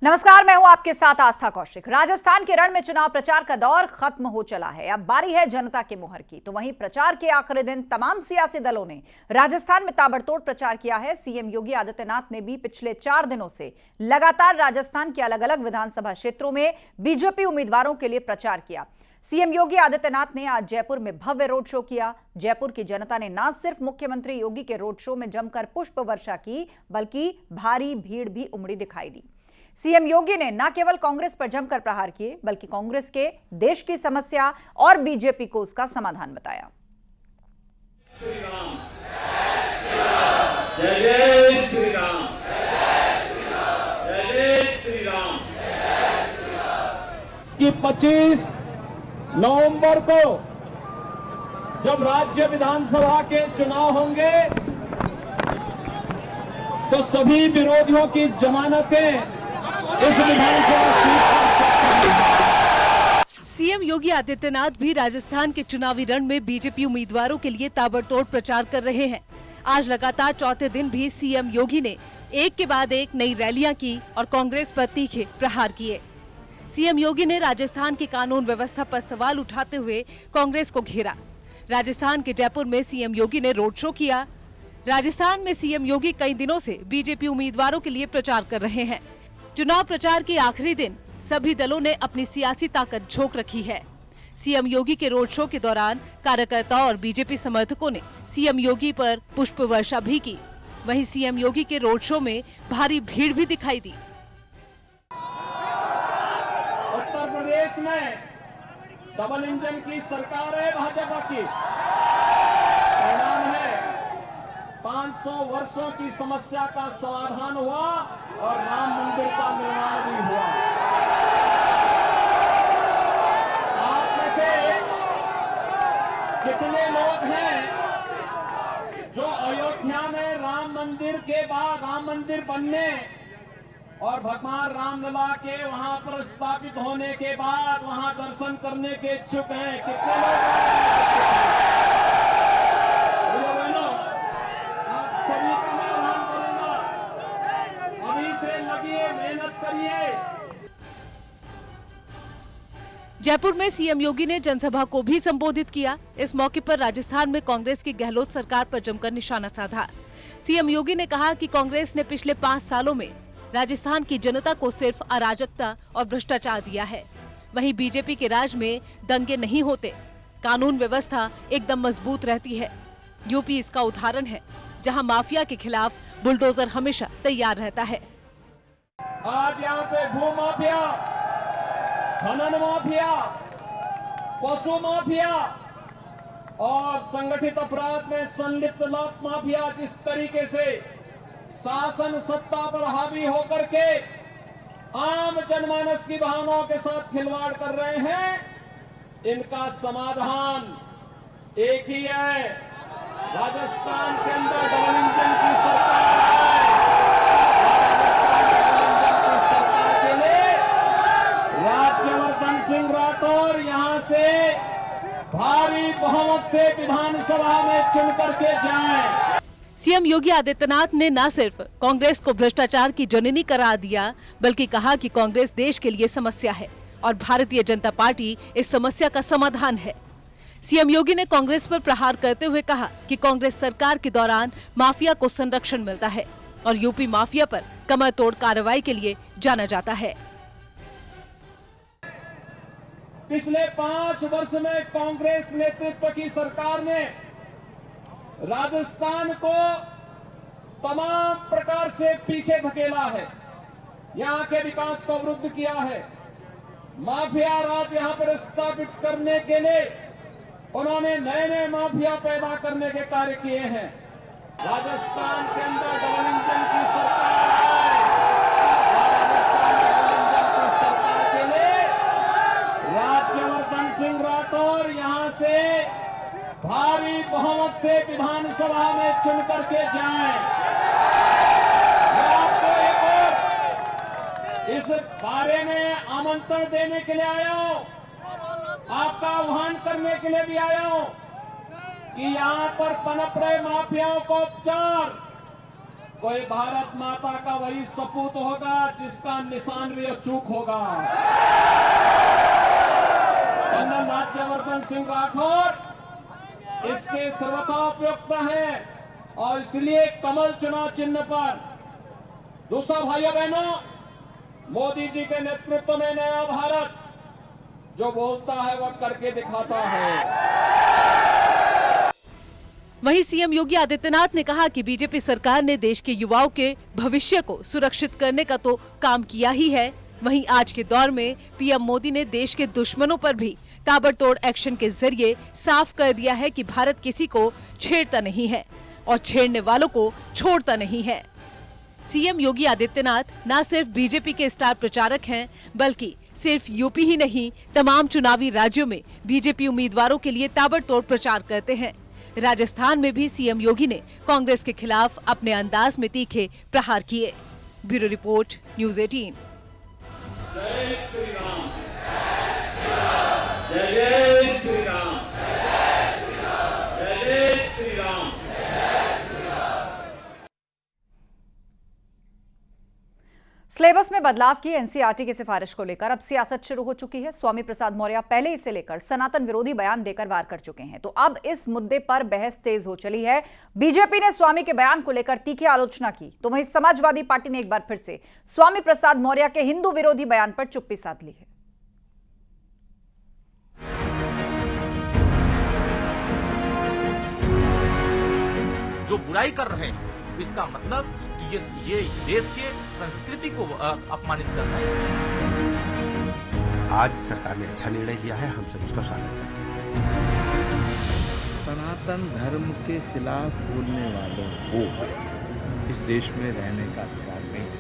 नमस्कार, मैं हूं आपके साथ आस्था कौशिक। राजस्थान के रण में चुनाव प्रचार का दौर खत्म हो चला है। अब बारी है जनता के मुहर की। तो वहीं प्रचार के आखिरी दिन तमाम सियासी दलों ने राजस्थान में ताबड़तोड़ प्रचार किया है। सीएम योगी आदित्यनाथ ने भी पिछले 4 दिनों से लगातार राजस्थान के अलग अलग विधानसभा क्षेत्रों में बीजेपी उम्मीदवारों के लिए प्रचार किया। सीएम योगी आदित्यनाथ ने आज जयपुर में भव्य रोड शो किया। जयपुर की जनता ने न सिर्फ मुख्यमंत्री योगी के रोड शो में जमकर पुष्प वर्षा की, बल्कि भारी भीड़ भी उमड़ी दिखाई दी। सीएम योगी ने न केवल कांग्रेस पर जमकर प्रहार किए, बल्कि कांग्रेस के देश की समस्या और बीजेपी को उसका समाधान बताया। श्री राम, जय जय श्री राम, जय जय श्री राम। कि 25 नवंबर को जब राज्य विधानसभा के चुनाव होंगे तो सभी विरोधियों की जमानतें इस विधानसभा सीएम योगी आदित्यनाथ भी राजस्थान के चुनावी रण में बीजेपी उम्मीदवारों के लिए ताबड़तोड़ प्रचार कर रहे हैं। आज लगातार चौथे दिन भी सीएम योगी ने एक के बाद एक नई रैलियां की और कांग्रेस पर तीखे प्रहार किए। सीएम योगी ने राजस्थान की कानून व्यवस्था पर सवाल उठाते हुए कांग्रेस को घेरा। राजस्थान के जयपुर में सीएम योगी ने रोड शो किया। राजस्थान में सीएम योगी कई दिनों से बीजेपी उम्मीदवारों के लिए प्रचार कर रहे हैं। चुनाव प्रचार के आखिरी दिन सभी दलों ने अपनी सियासी ताकत झोंक रखी है। सीएम योगी के रोड शो के दौरान कार्यकर्ताओं और बीजेपी समर्थकों ने सीएम योगी पर पुष्प वर्षा भी की। वहीं सीएम योगी के रोड शो में भारी भीड़ भी दिखाई दी। उत्तर प्रदेश में डबल इंजन की सरकार है भाजपा की। परिणाम है 500 वर्षों की समस्या का समाधान हुआ और राम मंदिर का निर्माण भी हुआ। आप में से कितने लोग हैं जो अयोध्या में राम मंदिर के बाद राम मंदिर बनने और भगवान रामलला के वहां पर स्थापित होने के बाद वहां दर्शन करने के इच्छुक हैं? कितने लोग? आप सभी का मैं आह्वान करूंगा, अभी से लगिए, मेहनत करिए। जयपुर में सीएम योगी ने जनसभा को भी संबोधित किया। इस मौके पर राजस्थान में कांग्रेस की गहलोत सरकार पर जमकर निशाना साधा। सीएम योगी ने कहा कि कांग्रेस ने पिछले 5 सालों में राजस्थान की जनता को सिर्फ अराजकता और भ्रष्टाचार दिया है। वहीं बीजेपी के राज में दंगे नहीं होते, कानून व्यवस्था एकदम मजबूत रहती है। यूपी इसका उदाहरण है, जहां माफिया के खिलाफ बुलडोजर हमेशा तैयार रहता है। आज यहाँ पे भू माफिया, खनन माफिया, पशु माफिया और संगठित अपराध में संलिप्त लोक माफिया जिस तरीके से शासन सत्ता पर हावी होकर के आम जनमानस की भावनाओं के साथ खिलवाड़ कर रहे हैं, इनका समाधान एक ही है। राजस्थान के अंदर डबल इंजन की सरकार है। डबल इंजन की सरकार के लिए राज्यवर्धन सिंह राठौर यहां से भारी बहुमत से विधानसभा में चुन करके जाएं। सीएम योगी आदित्यनाथ ने न सिर्फ कांग्रेस को भ्रष्टाचार की जननी करार दिया, बल्कि कहा कि कांग्रेस देश के लिए समस्या है और भारतीय जनता पार्टी इस समस्या का समाधान है। सीएम योगी ने कांग्रेस पर प्रहार करते हुए कहा कि कांग्रेस सरकार के दौरान माफिया को संरक्षण मिलता है और यूपी माफिया पर कमर तोड़ कार्रवाई के लिए जाना जाता है। पिछले 5 वर्ष में कांग्रेस नेतृत्व की सरकार ने राजस्थान को तमाम प्रकार से पीछे धकेला है, यहाँ के विकास को अवरुद्ध किया है। माफिया राज यहाँ पर स्थापित करने के लिए उन्होंने नए नए माफिया पैदा करने के कार्य किए हैं। राजस्थान के अंदर डबल इंजन की सरकार है। राजस्थान डबल इंजन की सरकार के लिए राज्यवर्धन सिंह राठौर यहाँ से भारी बहुमत से विधानसभा में चुन करके जाएं। मैं आपको एक और इस बारे में आमंत्रण देने के लिए आया हूं, आपका आह्वान करने के लिए भी आया हूं कि यहां पर पनप रहे माफियाओं को उपचार कोई भारत माता का वही सपूत होगा जिसका निशान भी अचूक होगा। कर्नल राज्यवर्धन सिंह राठौर इसके सर्वथा उपयुक्त है और इसलिए कमल चुनाव चिन्ह पर। दूसरा भाइयों बहनों, मोदी जी के नेतृत्व में नया भारत जो बोलता है वह करके दिखाता है। वहीं सीएम योगी आदित्यनाथ ने कहा कि बीजेपी सरकार ने देश के युवाओं के भविष्य को सुरक्षित करने का तो काम किया ही है, वहीं आज के दौर में पीएम मोदी ने देश के दुश्मनों पर भी ताबड़तोड़ एक्शन के जरिए साफ कर दिया है कि भारत किसी को छेड़ता नहीं है और छेड़ने वालों को छोड़ता नहीं है। सीएम योगी आदित्यनाथ न सिर्फ बीजेपी के स्टार प्रचारक हैं, बल्कि सिर्फ यूपी ही नहीं, तमाम चुनावी राज्यों में बीजेपी उम्मीदवारों के लिए ताबड़तोड़ प्रचार करते हैं। राजस्थान में भी सीएम योगी ने कांग्रेस के खिलाफ अपने अंदाज में तीखे प्रहार किए। Bureau report, news 18। जय श्री राम, जय जय श्री राम, जय जय श्री राम। सिलेबस में बदलाव की एनसीईआरटी की सिफारिश को लेकर अब सियासत शुरू हो चुकी है। स्वामी प्रसाद मौर्य पहले इसे लेकर सनातन विरोधी बयान देकर वार कर चुके हैं, तो अब इस मुद्दे पर बहस तेज हो चली है। बीजेपी ने स्वामी के बयान को लेकर तीखी आलोचना की, तो वहीं समाजवादी पार्टी ने एक बार फिर से स्वामी प्रसाद मौर्य के हिंदू विरोधी बयान पर चुप्पी साध ली है। जो बुराई कर रहे हैं इसका मतलब ये इस देश के संस्कृति को अपमानित करना है। आज सरकार ने अच्छा निर्णय लिया है, हम सब उसका स्वागत करते हैं। सनातन धर्म के खिलाफ बोलने वालों को इस देश में रहने का अधिकार नहीं है।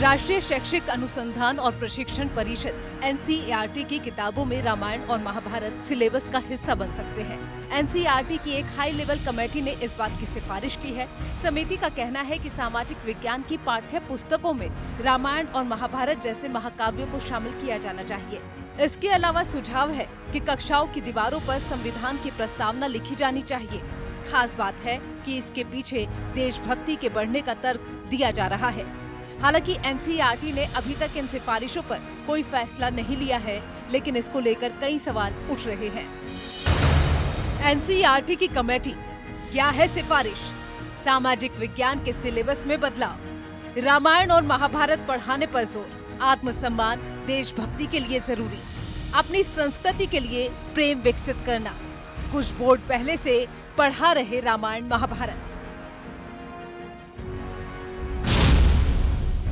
राष्ट्रीय शैक्षिक अनुसंधान और प्रशिक्षण परिषद एनसीईआरटी की किताबों में रामायण और महाभारत सिलेबस का हिस्सा बन सकते हैं। एनसीईआरटी की एक हाई लेवल कमेटी ने इस बात की सिफारिश की है। समिति का कहना है कि सामाजिक विज्ञान की पाठ्य पुस्तकों में रामायण और महाभारत जैसे महाकाव्यों को शामिल किया जाना चाहिए। इसके अलावा सुझाव है कि कक्षाओं की दीवारों पर संविधान की प्रस्तावना लिखी जानी चाहिए। खास बात है कि इसके पीछे देशभक्ति के बढ़ने का तर्क दिया जा रहा है। हालांकि एनसीईआरटी ने अभी तक इन सिफारिशों पर कोई फैसला नहीं लिया है, लेकिन इसको लेकर कई सवाल उठ रहे हैं। एनसीईआरटी की कमेटी, क्या है सिफारिश? सामाजिक विज्ञान के सिलेबस में बदलाव, रामायण और महाभारत पढ़ाने पर जोर, आत्मसम्मान, देशभक्ति के लिए जरूरी, अपनी संस्कृति के लिए प्रेम विकसित करना। कुछ बोर्ड पहले से पढ़ा रहे रामायण महाभारत।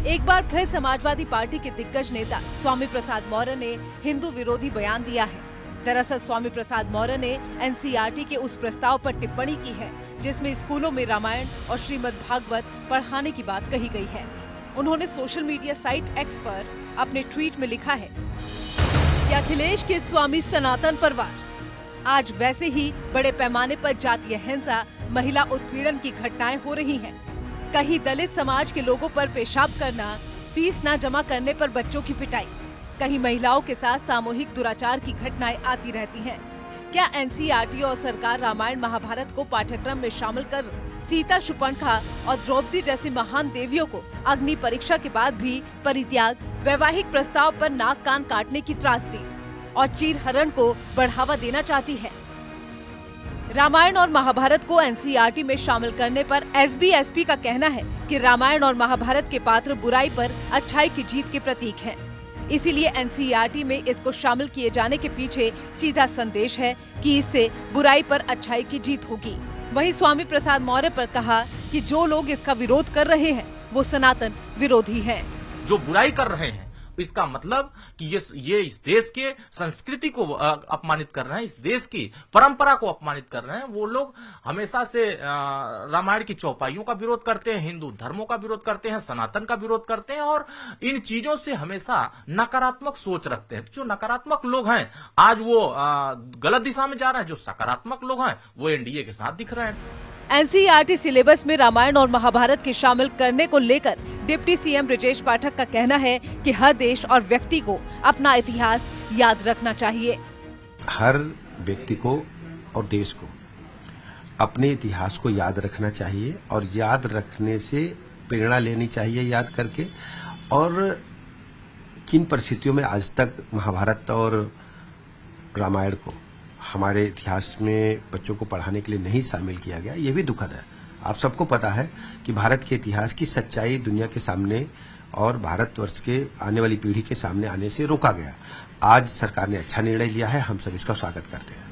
एक बार फिर समाजवादी पार्टी के दिग्गज नेता स्वामी प्रसाद मौर्य ने हिंदू विरोधी बयान दिया है। दरअसल स्वामी प्रसाद मौर्य ने एनसीईआरटी के उस प्रस्ताव पर टिप्पणी की है जिसमें स्कूलों में रामायण और श्रीमद् भागवत पढ़ाने की बात कही गई है। उन्होंने सोशल मीडिया साइट एक्स पर अपने ट्वीट में लिखा है कि अखिलेश के स्वामी सनातन पर वार। आज वैसे ही बड़े पैमाने पर जातीय हिंसा, महिला उत्पीड़न की घटनाएं हो रही हैं। कहीं दलित समाज के लोगों पर पेशाब करना, फीस न जमा करने पर बच्चों की पिटाई, कहीं महिलाओं के साथ सामूहिक दुराचार की घटनाएं आती रहती हैं। क्या एनसीईआरटी और सरकार रामायण महाभारत को पाठ्यक्रम में शामिल कर सीता, शूर्पणखा और द्रौपदी जैसी महान देवियों को अग्नि परीक्षा के बाद भी परित्याग, वैवाहिक प्रस्ताव पर नाक कान काटने की त्रासदी और चीरहरण को बढ़ावा देना चाहती है? रामायण और महाभारत को एनसीईआरटी में शामिल करने पर एसबीएसपी का कहना है कि रामायण और महाभारत के पात्र बुराई पर अच्छाई की जीत के प्रतीक हैं। इसीलिए एनसीईआरटी में इसको शामिल किए जाने के पीछे सीधा संदेश है कि इससे बुराई पर अच्छाई की जीत होगी। वहीं स्वामी प्रसाद मौर्य पर कहा कि जो लोग इसका विरोध कर रहे हैं वो सनातन विरोधी हैं। जो बुराई कर रहे हैं इसका मतलब कि ये इस देश के संस्कृति को अपमानित कर रहे हैं, इस देश की परंपरा को अपमानित कर रहे हैं। वो लोग हमेशा से रामायण की चौपाइयों का विरोध करते हैं, हिंदू धर्मों का विरोध करते हैं, सनातन का विरोध करते हैं और इन चीजों से हमेशा नकारात्मक सोच रखते हैं। जो नकारात्मक लोग हैं आज वो गलत दिशा में जा रहे हैं, जो सकारात्मक लोग हैं वो एनडीए के साथ दिख रहे हैं। एनसीईआरटी सिलेबस में रामायण और महाभारत के शामिल करने को लेकर डिप्टी सीएम ब्रजेश पाठक का कहना है कि हर देश और व्यक्ति को अपना इतिहास याद रखना चाहिए। हर व्यक्ति को और देश को अपने इतिहास को याद रखना चाहिए और याद रखने से प्रेरणा लेनी चाहिए याद करके, और किन परिस्थितियों में आज तक महाभारत और रामायण को हमारे इतिहास में बच्चों को पढ़ाने के लिए नहीं शामिल किया गया, ये भी दुखद है। आप सबको पता है कि भारत के इतिहास की सच्चाई दुनिया के सामने और भारतवर्ष के आने वाली पीढ़ी के सामने आने से रोका गया। आज सरकार ने अच्छा निर्णय लिया है, हम सब इसका स्वागत करते हैं।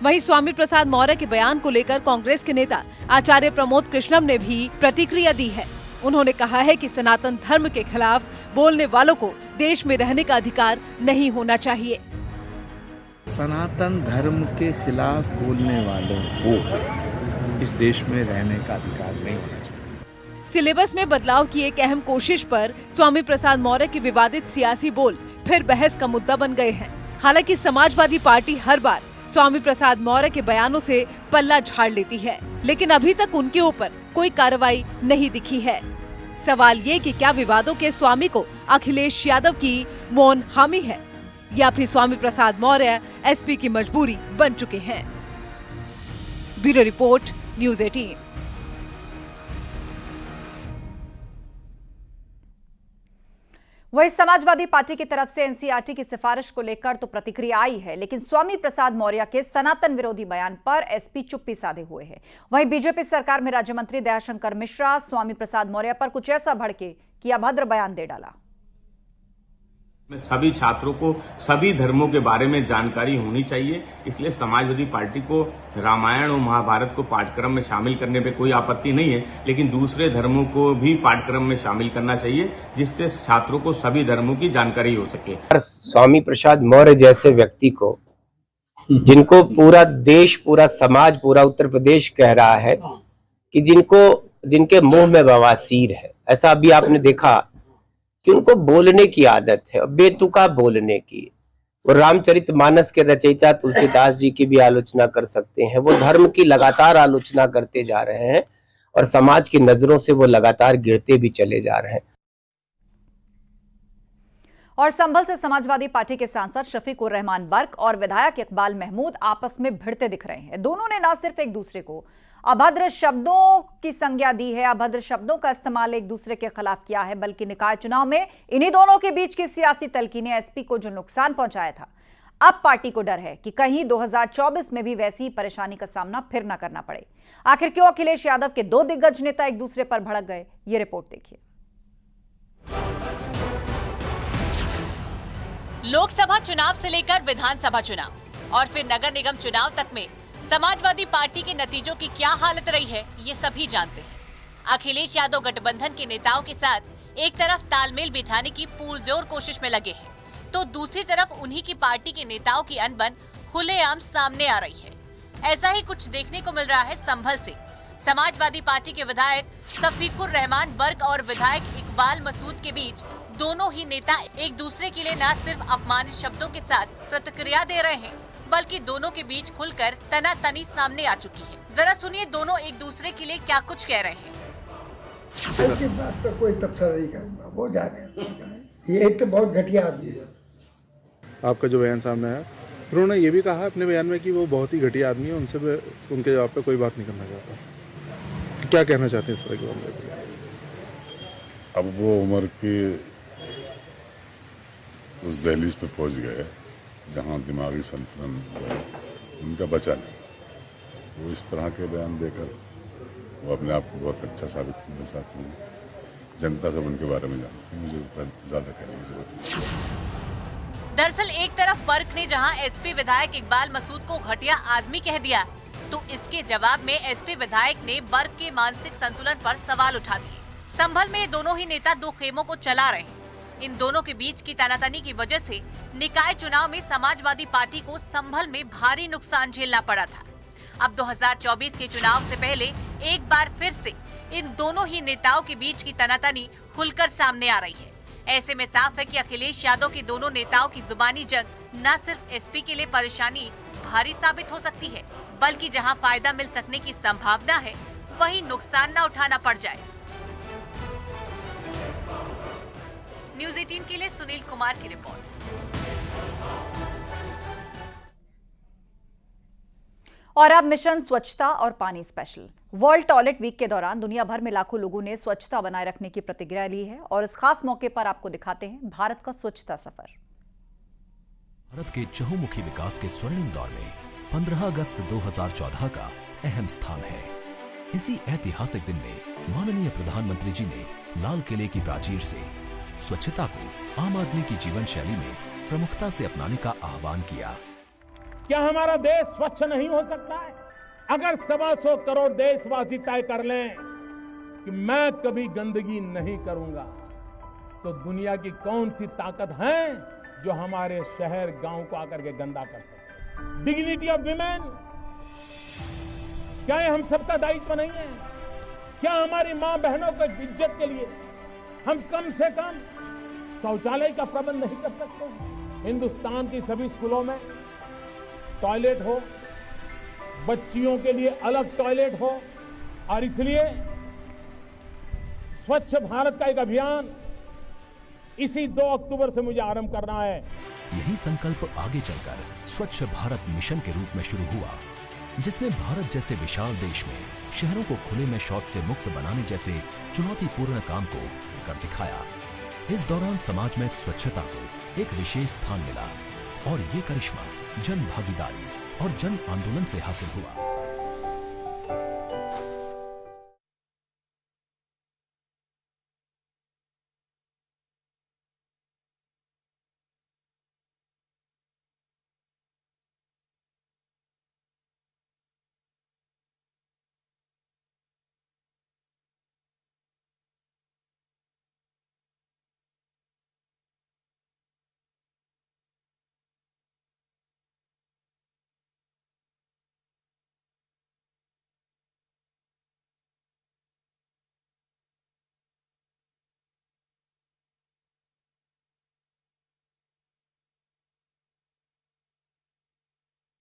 वहीं स्वामी प्रसाद मौर्य के बयान को लेकर कांग्रेस के नेता आचार्य प्रमोद कृष्णम ने भी प्रतिक्रिया दी है। उन्होंने कहा है कि सनातन धर्म के खिलाफ बोलने वालों को देश में रहने का अधिकार नहीं होना चाहिए। सनातन धर्म के खिलाफ बोलने वालों को इस देश में रहने का अधिकार नहीं होना चाहिए। सिलेबस में बदलाव की एक अहम कोशिश पर स्वामी प्रसाद मौर्य के विवादित सियासी बोल फिर बहस का मुद्दा बन गए हैं। हालांकि समाजवादी पार्टी हर बार स्वामी प्रसाद मौर्य के बयानों से पल्ला झाड़ लेती है, लेकिन अभी तक उनके ऊपर कोई कार्रवाई नहीं दिखी है। सवाल ये कि क्या विवादों के स्वामी को अखिलेश यादव की मौन हामी है या फिर स्वामी प्रसाद मौर्य एसपी की मजबूरी बन चुके हैं। Bureau report, news 18। वहीं समाजवादी पार्टी की तरफ से एनसीईआरटी की सिफारिश को लेकर तो प्रतिक्रिया आई है, लेकिन स्वामी प्रसाद मौर्य के सनातन विरोधी बयान पर एसपी चुप्पी साधे हुए हैं। वहीं बीजेपी सरकार में राज्य मंत्री दयाशंकर मिश्रा स्वामी प्रसाद मौर्य पर कुछ ऐसा भड़के कि अभद्र बयान दे डाला। सभी छात्रों को सभी धर्मों के बारे में जानकारी होनी चाहिए, इसलिए समाजवादी पार्टी को रामायण और महाभारत को पाठ्यक्रम में शामिल करने पे कोई आपत्ति नहीं है, लेकिन दूसरे धर्मों को भी पाठ्यक्रम में शामिल करना चाहिए, जिससे छात्रों को सभी धर्मों की जानकारी हो सके। स्वामी प्रसाद मौर्य जैसे व्यक्ति को, जिनको पूरा देश, पूरा समाज, पूरा उत्तर प्रदेश कह रहा है कि जिनके मुंह में बवासीर है, ऐसा अभी आपने देखा कि उनको बोलने की आदत है, बेतुका बोलने की। वो रामचरितमानस के रचयिता तुलसीदास जी की भी आलोचना कर सकते हैं। वो धर्म की लगातार आलोचना करते जा रहे हैं और समाज की नजरों से वो लगातार गिरते भी चले जा रहे हैं। और संभल से समाजवादी पार्टी के सांसद शफीकुर रहमान बर्क और विधायक इकबाल महमूद आपस में भिड़ते दिख रहे हैं। दोनों ने न सिर्फ एक दूसरे को अभद्र शब्दों की संज्ञा दी है, अभद्र शब्दों का इस्तेमाल एक दूसरे के खिलाफ किया है, बल्कि निकाय चुनाव में इन्हीं दोनों के बीच की सियासी तल्खी ने एसपी को जो नुकसान पहुंचाया था, अब पार्टी को डर है कि कहीं 2024 में भी वैसी परेशानी का सामना फिर न करना पड़े। आखिर क्यों अखिलेश यादव के दो दिग्गज नेता एक दूसरे पर भड़क गए, ये रिपोर्ट देखिए। लोकसभा चुनाव से लेकर विधानसभा चुनाव और फिर नगर निगम चुनाव तक में समाजवादी पार्टी के नतीजों की क्या हालत रही है, ये सभी जानते हैं। अखिलेश यादव गठबंधन के नेताओं के साथ एक तरफ तालमेल बिठाने की पुरजोर कोशिश में लगे हैं, तो दूसरी तरफ उन्हीं की पार्टी के नेताओं की अनबन खुलेआम सामने आ रही है। ऐसा ही कुछ देखने को मिल रहा है संभल से। समाजवादी पार्टी के विधायक शफीकुर रहमान बर्क और विधायक इकबाल मसूद के बीच दोनों ही नेता एक दूसरे के लिए न सिर्फ अपमानित शब्दों के साथ प्रतिक्रिया दे रहे हैं, बल्कि दोनों के बीच खुलकर तनातनी सामने आ चुकी है। जरा सुनिए दोनों एक दूसरे के लिए क्या कुछ कह रहे हैं। इसकी बात पर कोई तबसरा नहीं करूंगा, वो जाने। ये तो बहुत घटिया आदमी है। आपका जो बयान सामने आया, उन्होंने ये भी कहा अपने बयान में कि वो बहुत ही घटिया आदमी है, उनसे उनके जवाब पे कोई बात नहीं करना चाहता। क्या कहना चाहते हैं इस तरह के मामले में? अब वो उम्र के उस दहलीज पे पहुंच गए जहां दिमागी संतुलन उनका बचा नहीं। वो इस तरह के बयान देकर वो अपने आप को बहुत अच्छा साबित करना चाहते हैं। जनता सब उनके बारे में जानती है, मुझे ज्यादा कहने की जरूरत नहीं। दरअसल एक तरफ बर्क ने जहां एसपी विधायक इकबाल मसूद को घटिया आदमी कह दिया, तो इसके जवाब में एसपी विधायक ने बर्क के मानसिक संतुलन पर सवाल उठा दिए। संभल में दोनों ही नेता दो खेमों को चला रहे हैं। इन दोनों के बीच की तनातनी की वजह से निकाय चुनाव में समाजवादी पार्टी को संभल में भारी नुकसान झेलना पड़ा था। अब 2024 के चुनाव से पहले एक बार फिर से इन दोनों ही नेताओं के बीच की तनातनी खुलकर सामने आ रही है। ऐसे में साफ है कि अखिलेश यादव की दोनों नेताओं की जुबानी जंग न सिर्फ एसपी के लिए परेशानी भारी साबित हो सकती है, बल्कि जहां फायदा मिल सकने की संभावना है, वहीं नुकसान न उठाना पड़ जाए। न्यूज़ 18 के लिए सुनील कुमार की रिपोर्ट। और अब मिशन स्वच्छता और पानी स्पेशल। वर्ल्ड टॉयलेट वीक के दौरान दुनिया भर में लाखों लोगों ने स्वच्छता बनाए रखने की प्रतिज्ञा ली है और इस खास मौके पर आपको दिखाते हैं भारत का स्वच्छता सफर। भारत के चहुमुखी विकास के स्वर्णिम दौर में 15 अगस्त 2014 का अहम स्थान है। इसी ऐतिहासिक दिन में माननीय प्रधानमंत्री जी ने लाल किले की प्राचीर से स्वच्छता को आम आदमी की जीवन शैली में प्रमुखता से अपनाने का आह्वान किया। क्या हमारा देश स्वच्छ नहीं हो सकता है? अगर 125 करोड़ देशवासी तय कर लें कि मैं कभी गंदगी नहीं करूंगा, तो दुनिया की कौन सी ताकत है जो हमारे शहर गांव को आकर के गंदा कर सकते? डिग्निटी ऑफ विमेन, क्या ये हम सबका दायित्व नहीं है? क्या हमारी मां बहनों को इज्जत के लिए हम कम से कम शौचालय का प्रबंध नहीं कर सकते? हिंदुस्तान की सभी स्कूलों में टॉयलेट हो, बच्चियों के लिए अलग टॉयलेट हो, और इसलिए स्वच्छ भारत का एक अभियान इसी 2 अक्टूबर से मुझे आरंभ करना है। यही संकल्प आगे चलकर स्वच्छ भारत मिशन के रूप में शुरू हुआ, जिसने भारत जैसे विशाल देश में शहरों को खुले में शौच से मुक्त बनाने जैसे चुनौतीपूर्ण काम को कर दिखाया। इस दौरान समाज में स्वच्छता को एक विशेष स्थान मिला और ये करिश्मा जन भागीदारी और जन आंदोलन से हासिल हुआ।